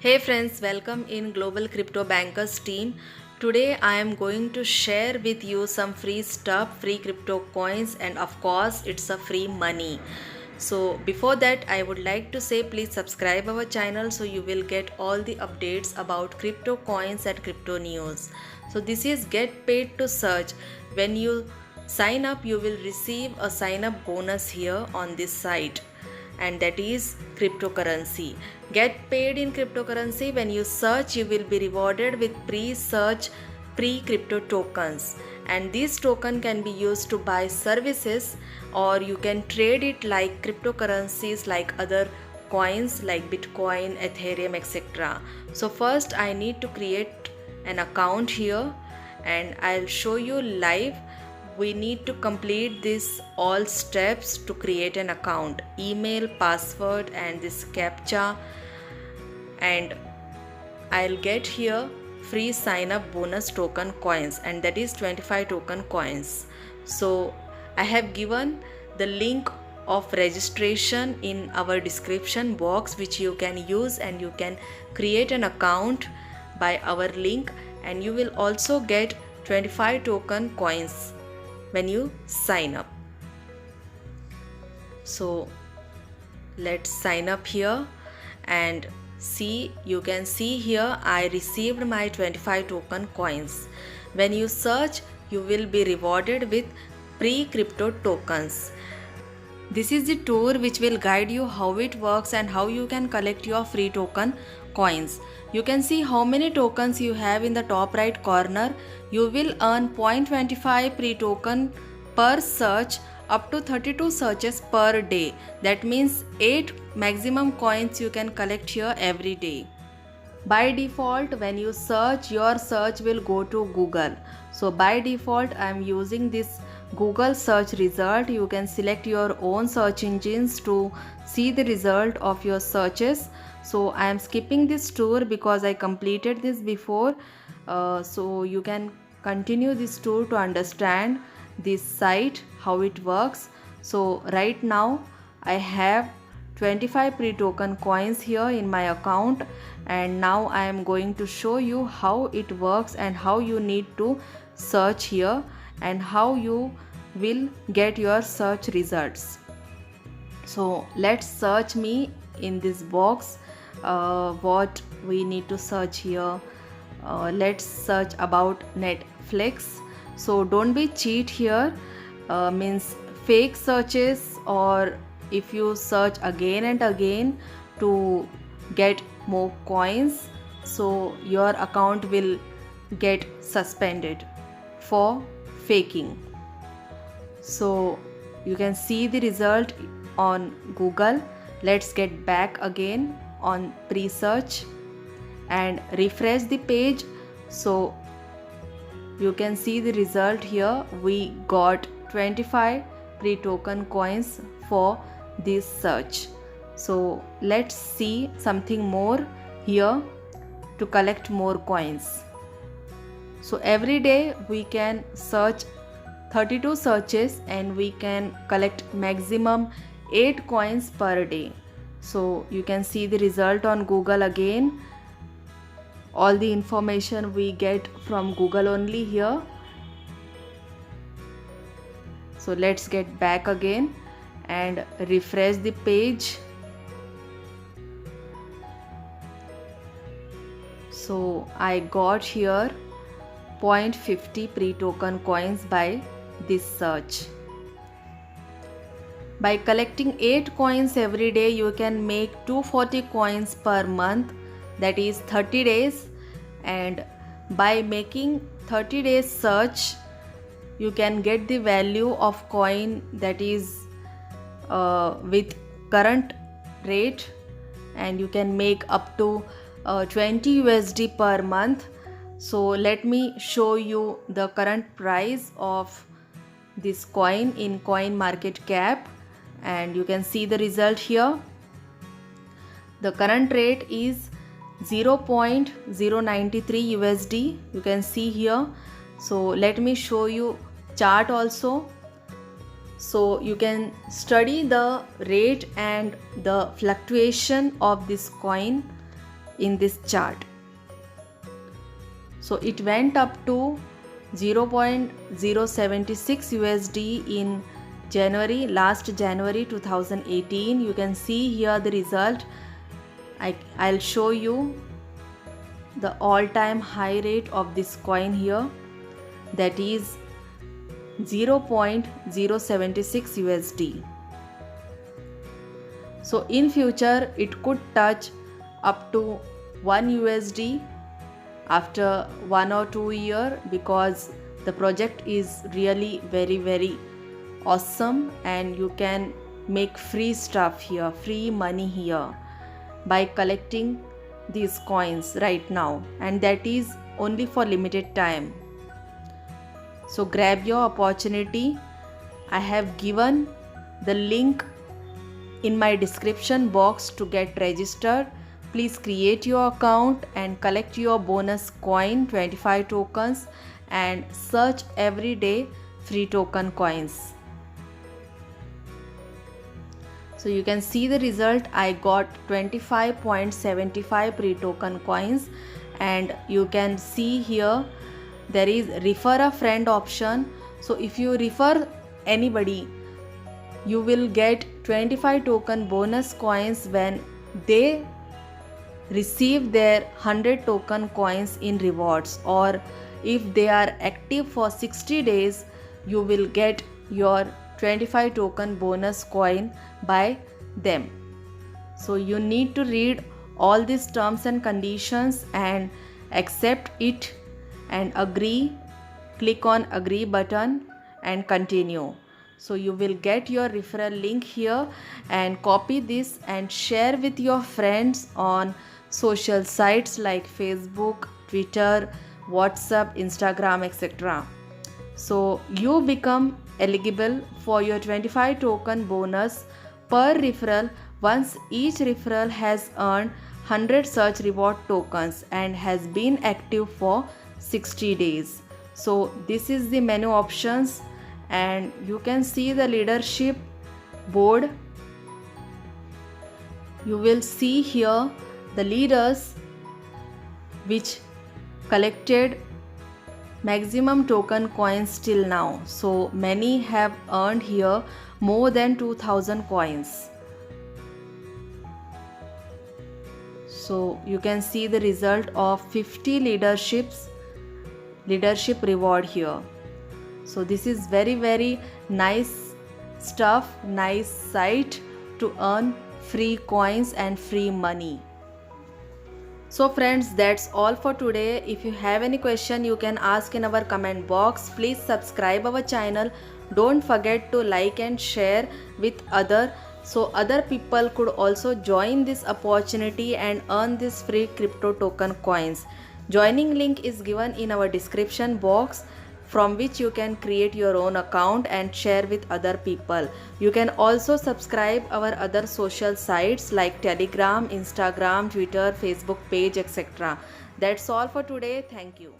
Hey friends, welcome in Global Crypto Bankers team. Today I am going to share with you some free stuff, free crypto coins, and of course it's a free money. So before that I would like to say please subscribe our channel so you will get all the updates about crypto coins and crypto news. So this is get paid to search. When you sign up you will receive a sign up bonus here on this site, and that is cryptocurrency. Get paid in cryptocurrency. When you search you will be rewarded with pre-search pre-crypto tokens, and this token can be used to buy services, or you can trade it like cryptocurrencies like other coins like Bitcoin, Ethereum, etc. So first I need to create an account here and I'll show you live. We need to complete this all steps to create an account: email, password, and this captcha, and I'll get here free sign up bonus token coins, and that is 25 token coins. So I have given the link of registration in our description box, which you can use, and you can create an account by our link, and you will also get 25 token coins when you sign up. So let's sign up here and see. You can see here I received my 25 token coins. When you search you will be rewarded with pre-crypto tokens. This is the tour which will guide you how it works and how you can collect your free token coins. You can see how many tokens you have in the top right corner. You will earn 0.25 pre-token per search, up to 32 searches per day. That means 8 maximum coins you can collect here every day. By default, when you search, your search will go to Google. So by default I am using this Google search result. You can select your own search engines to see the result of your searches. So I am skipping this tour because I completed this before. So you can continue this tour to understand this site, how it works. So right now I have 25 pre-token coins here in my account, and now I am going to show you how it works and how you need to search here and how you will get your search results. So let's search me in this box. What we need to search here, let's search about Netflix. So don't be cheat here, means fake searches, or if you search again and again to get more coins, so your account will get suspended for faking. So you can see the result on Google. Let's get back again on pre-search and refresh the page. So you can see the result here. We got 25 pre-token coins for this search. So let's see something more here to collect more coins. So every day we can search 32 searches and we can collect maximum 8 coins per day. So you can see the result on Google again. All the information we get from Google only here. So let's get back again and refresh the page. So I got here 0.50 pre-token coins by this search. By collecting 8 coins every day you can make 240 coins per month, that is 30 days, and by making 30 days search you can get the value of coin, that is with current rate, and you can make up to 20 USD per month. So let me show you the current price of this coin in Coin Market Cap, and you can see the result here. The current rate is 0.093 USD. You can see here. So let me show you chart also. So you can study the rate and the fluctuation of this coin in this chart. So it went up to 0.076 USD in last January 2018. You can see here the result. I'll show you the all-time high rate of this coin here, that is 0.076 USD. So in future it could touch up to 1 USD after 1 or 2 years, because the project is really very awesome and you can make free stuff here, free money here by collecting these coins right now, and that is only for limited time. So grab your opportunity. I have given the link in my description box to get registered. Please create your account and collect your bonus coin 25 tokens and search every day free token coins. So you can see the result. I got 25.75 pre-token coins, and you can see here there is refer a friend option. So if you refer anybody, you will get 25 token bonus coins when they receive their 100 token coins in rewards, or if they are active for 60 days, you will get your 25 token bonus coin by them. So you need to read all these terms and conditions and accept it and agree. Click on agree button and continue. So you will get your referral link here, and copy this and share with your friends on social sites like Facebook, Twitter, WhatsApp, Instagram, etc. So you become eligible for your 25 token bonus per referral once each referral has earned 100 such reward tokens and has been active for 60 days. So this is the menu options, and you can see the leadership board. You will see here the leaders which collected maximum token coins till now. So many have earned here more than 2000 coins. So you can see the result of 50 leadership reward here. So this is very nice stuff, nice site to earn free coins and free money. So friends, that's all for today. If you have any question, you can ask in our comment box. Please subscribe our channel. Don't forget to like and share with so other people could also join this opportunity and earn this free crypto token coins. Joining link is given in our description box, from which you can create your own account and share with other people. You can also subscribe our other social sites like Telegram, Instagram, Twitter, Facebook page, etc. That's all for today. Thank you.